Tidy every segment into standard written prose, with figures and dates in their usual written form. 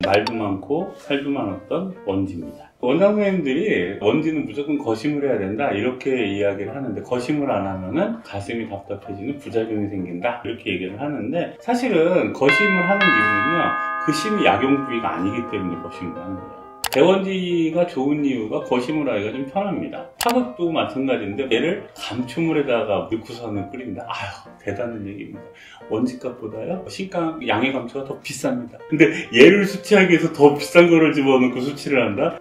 말도 많고 살도 많았던 원지입니다. 원장 선생님들이 원지는 무조건 거심을 해야 된다 이렇게 이야기를 하는데, 거심을 안 하면은 가슴이 답답해지는 부작용이 생긴다 이렇게 얘기를 하는데, 사실은 거심을 하는 이유는요, 그 심이 약용 부위가 아니기 때문에 거심을 하는 거예요. 대원지가 좋은 이유가 거심을 하기가 좀 편합니다. 파극도 마찬가지인데, 얘를 감초물에다가 넣고서는 끓인다. 아유, 대단한 얘기입니다. 원지값보다요 신가 양의 감초가 더 비쌉니다. 근데 얘를 수치하기 위해서 더 비싼 거를 집어넣고 수치를 한다?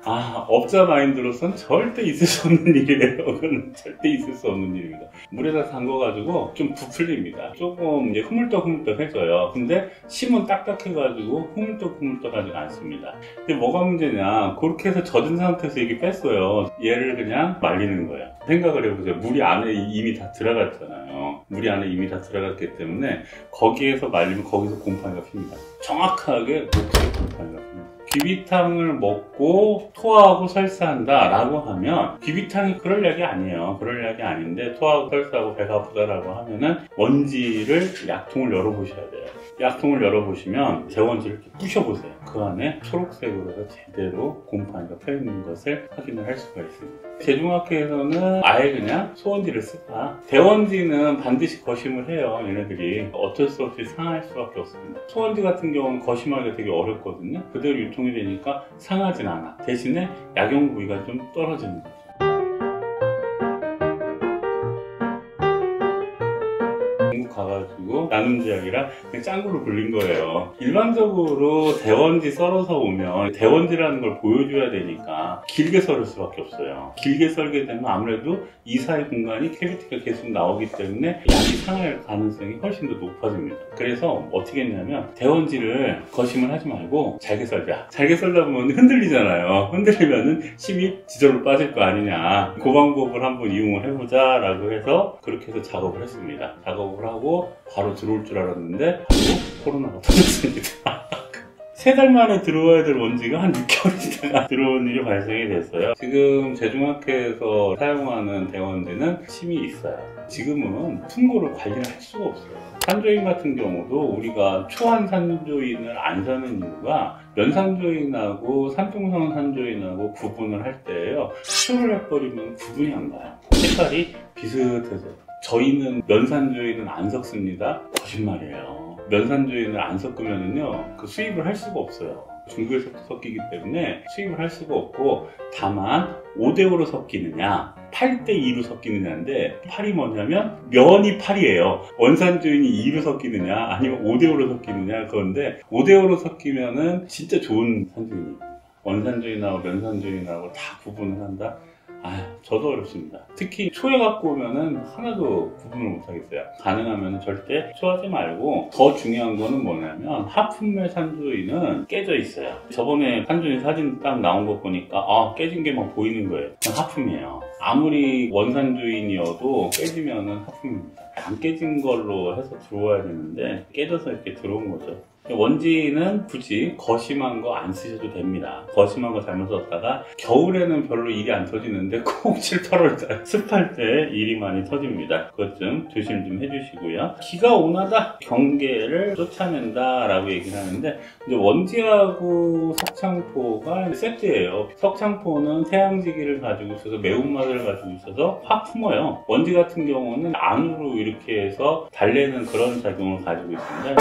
업자 마인드로선 절대 있을 수 없는 일이에요. 그건 절대 있을 수 없는 일입니다. 물에다 담궈가지고 좀 부풀립니다. 조금 이제 흐물떡흐물떡해져요. 근데 심은 딱딱해가지고 흐물떡흐물떡하지가 않습니다. 근데 뭐가 문제냐, 그렇게 해서 젖은 상태에서 이게 뺐어요. 얘를 그냥 말리는 거예요. 생각을 해보세요. 물이 안에 이미 다 들어갔잖아요. 물이 안에 이미 다 들어갔기 때문에 거기에서 말리면 거기서 곰팡이가 핍니다. 정확하게 목에 곰팡이가 핍니다. 귀비탕을 먹고 토하고 설사한다 라고 하면, 귀비탕이 그럴 약이 아니에요. 그럴 약이 아닌데 토하고 설사하고 배가 아프다라고 하면은 원지를 약통을 열어보셔야 돼요. 약통을 열어보시면 대원지를 이렇게 부셔보세요. 그 안에 초록색으로 해서 제대로 곰팡이가 펴있는 것을 확인을 할 수가 있습니다. 제중학회에서는 아예 그냥 소원지를 쓰다. 대원지는 반드시 거심을 해요. 얘네들이 어쩔 수 없이 상할 수밖에 없습니다. 소원지 같은 경우는 거심하기가 되게 어렵거든요. 그대로 유통이 되니까 상하진 않아. 대신에 약용 부위가 좀 떨어지는 거죠. 중국 가가지고 나눔제약이라 그냥 짱구로 불린 거예요. 일반적으로 대원지 썰어서 오면 대원지라는 걸 보여줘야 되니까 길게 썰을 수밖에 없어요. 길게 썰게 되면 아무래도 이 사이 공간이 캐비티가 계속 나오기 때문에 약이 상할 가능성이 훨씬 더 높아집니다. 그래서 어떻게 했냐면, 대원지를 거심을 하지 말고 잘게 썰자. 잘게 썰다 보면 흔들리잖아요. 흔들리면은 심이 지절로 빠질 거 아니냐. 그 방법을 한번 이용을 해보자 라고 해서 그렇게 해서 작업을 했습니다. 작업을 하고 바로 들어올 줄 알았는데 바로 코로나가 터졌습니다. 3달 만에 들어와야 될 원지가 한 6개월 있다가 들어온 일이 발생이 됐어요. 지금 제중학회에서 사용하는 대원지는 심이 있어요. 지금은 품목을 관리를 할 수가 없어요. 산조인 같은 경우도 우리가 초한 산조인을 안 사는 이유가, 면산조인하고 산둥성 산조인하고 구분을 할 때예요. 추출을 해버리면 구분이 안 가요. 색깔이 비슷해져요. 저희는 면산조인은 안 섞습니다. 거짓말이에요. 면산조인을 안 섞으면은요, 그 수입을 할 수가 없어요. 중국에서 섞이기 때문에 수입을 할 수가 없고, 다만 5대5로 섞이느냐 8대2로 섞이느냐인데, 8이 뭐냐면 면이 8이에요. 원산조인이 2로 섞이느냐 아니면 5대5로 섞이느냐 그건데, 5대5로 섞이면은 진짜 좋은 산조인입니다. 원산조인하고 면산조인하고 다 구분을 한다? 저도 어렵습니다. 특히 초에 갖고 오면은 하나도 구분을 못하겠어요. 가능하면 절대 초하지 말고, 더 중요한 거는 뭐냐면 하품매 산조인은 깨져 있어요. 저번에 산조인 사진 딱 나온 거 보니까 깨진 게 막 보이는 거예요. 그건 하품이에요. 아무리 원산조인이어도 깨지면은 하품입니다. 안 깨진 걸로 해서 들어와야 되는데 깨져서 이렇게 들어온 거죠. 원지는 굳이 거심한 거 안 쓰셔도 됩니다. 거심한 거 잘못 썼다가 겨울에는 별로 일이 안 터지는데 꼭 7, 8월달 습할 때 일이 많이 터집니다. 그것 좀 조심 좀 해주시고요. 기가 온화다, 경계를 쫓아낸다 라고 얘기를 하는데, 이제 원지하고 석창포가 세트예요. 석창포는 태양지기를 가지고 있어서 매운맛을 가지고 있어서 확 품어요. 원지 같은 경우는 안으로 이렇게 해서 달래는 그런 작용을 가지고 있습니다.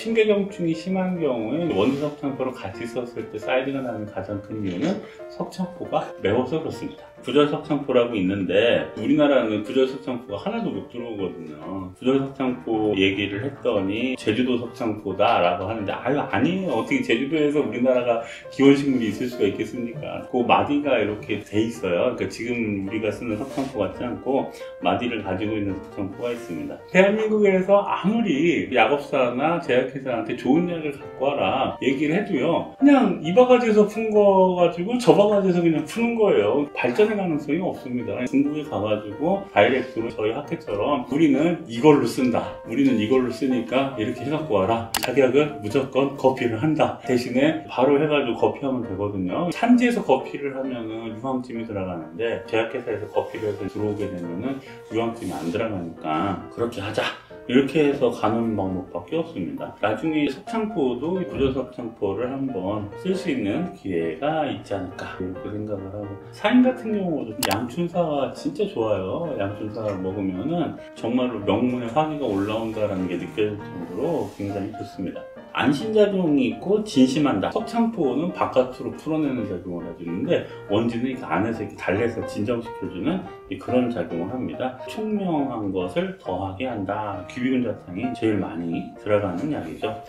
신경증이 심한 경우에 원지 석창포를 같이 썼을 때 사이드가 나는 가장 큰 이유는 석창포가 매워서 그렇습니다. 구절 석창포라고 있는데 우리나라는 구절 석창포가 하나도 못 들어오거든요. 구절 석창포 얘기를 했더니 제주도 석창포다 라고 하는데, 아니에요. 어떻게 제주도에서 우리나라가 기원식물이 있을 수가 있겠습니까? 그 마디가 이렇게 돼 있어요. 그러니까 지금 우리가 쓰는 석창포 같지 않고 마디를 가지고 있는 석창포가 있습니다. 대한민국에서 아무리 약업사나 제약회사한테 좋은 약을 갖고 와라 얘기를 해도요, 그냥 이 바가지에서 푼 거 가지고 저 바가지에서 그냥 푸는 거예요. 발전의 가능성이 없습니다. 중국에 가가지고 다이렉트로 저희 학회처럼 우리는 이걸로 쓴다, 우리는 이걸로 쓰니까 이렇게 해갖고 와라, 자기약은 무조건 거피를 한다, 대신에 바로 해가지고 거피하면 되거든요. 산지에서 거피를 하면은 유황찜이 들어가는데 제약회사에서 거피를 해서 들어오게 되면은 유황찜이 안 들어가니까 그렇게 하자 이렇게 해서 가는 방법밖에 없습니다. 나중에 석창포도 부조석창포를 한번 쓸 수 있는 기회가 있지 않을까 이렇게 생각을 하고, 사인 같은 경우도 양춘사가 진짜 좋아요. 양춘사를 먹으면은 정말로 명문의 화기가 올라온다는 게 느껴질 정도로 굉장히 좋습니다. 안심작용이 있고 진심한다. 석창포는 바깥으로 풀어내는 작용을 해주는데 원지는 이 안에서 이렇게 달래서 진정시켜주는 그런 작용을 합니다. 총명한 것을 더하게 한다. 귀비근자탕이 제일 많이 들어가는 약이죠.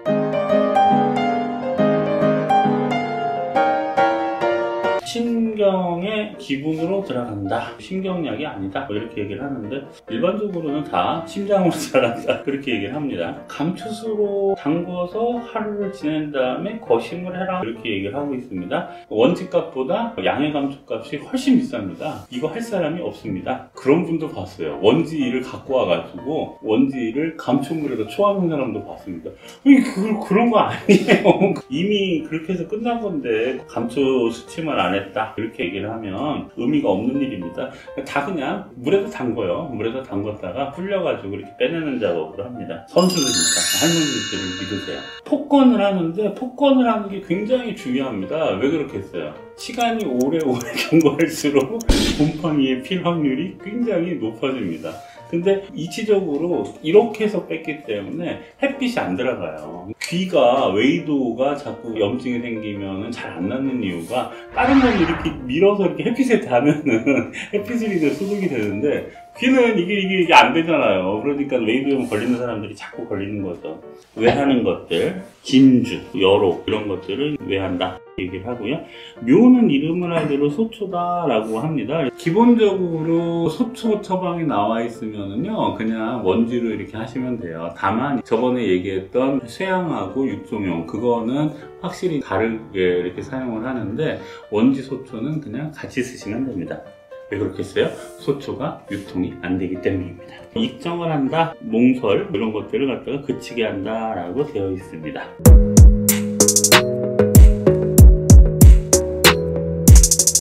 신경의 기분으로 들어간다. 신경약이 아니다. 이렇게 얘기를 하는데 일반적으로는 다 심장으로 들어간다. 그렇게 얘기를 합니다. 감추수로 담궈서 하루를 지낸 다음에 거심을 해라. 이렇게 얘기를 하고 있습니다. 원지값보다 양의 감초값이 훨씬 비쌉니다. 이거 할 사람이 없습니다. 그런 분도 봤어요. 원지를 갖고 와가지고 원지를 감초물에다 초하는 사람도 봤습니다. 그런 거 아니에요. 이미 그렇게 해서 끝난 건데 감초 수침을 안 했다. 이렇게 얘기를 하면 의미가 없는 일입니다. 다 그냥 물에다 담궈요. 물에다 담궜다가 불려가지고 이렇게 빼내는 작업을 합니다. 선수들이니까 할머니들을 믿으세요. 폭건을 하는데 폭건을 하는 게 굉장히 중요합니다. 왜 그렇게 했어요? 시간이 오래오래 경과할수록 곰팡이의 필 확률이 굉장히 높아집니다. 근데 이치적으로 이렇게 해서 뺐기 때문에 햇빛이 안 들어가요. 귀가 웨이도가 자꾸 염증이 생기면 잘 안 낫는 이유가 다른 건 이렇게 밀어서 이렇게 햇빛에 닿으면은 햇빛을 이제 소독이 되는데 귀는 이게 안 되잖아요. 그러니까 웨이도염 걸리는 사람들이 자꾸 걸리는 거죠. 외하는 것들, 진주, 여록 이런 것들을 외한다 얘기를 하고요. 묘는 이름을 알대로 소초다라고 합니다. 기본적으로 소초 처방이 나와 있으면은요 그냥 원지로 이렇게 하시면 돼요. 다만 저번에 얘기했던 쇠향하고 육종용 그거는 확실히 다르게 이렇게 사용을 하는데 원지 소초는 그냥 같이 쓰시면 됩니다. 왜 그렇게 했어요? 소초가 유통이 안 되기 때문입니다. 익정을 한다, 몽설 이런 것들을 갖다가 그치게 한다 라고 되어 있습니다.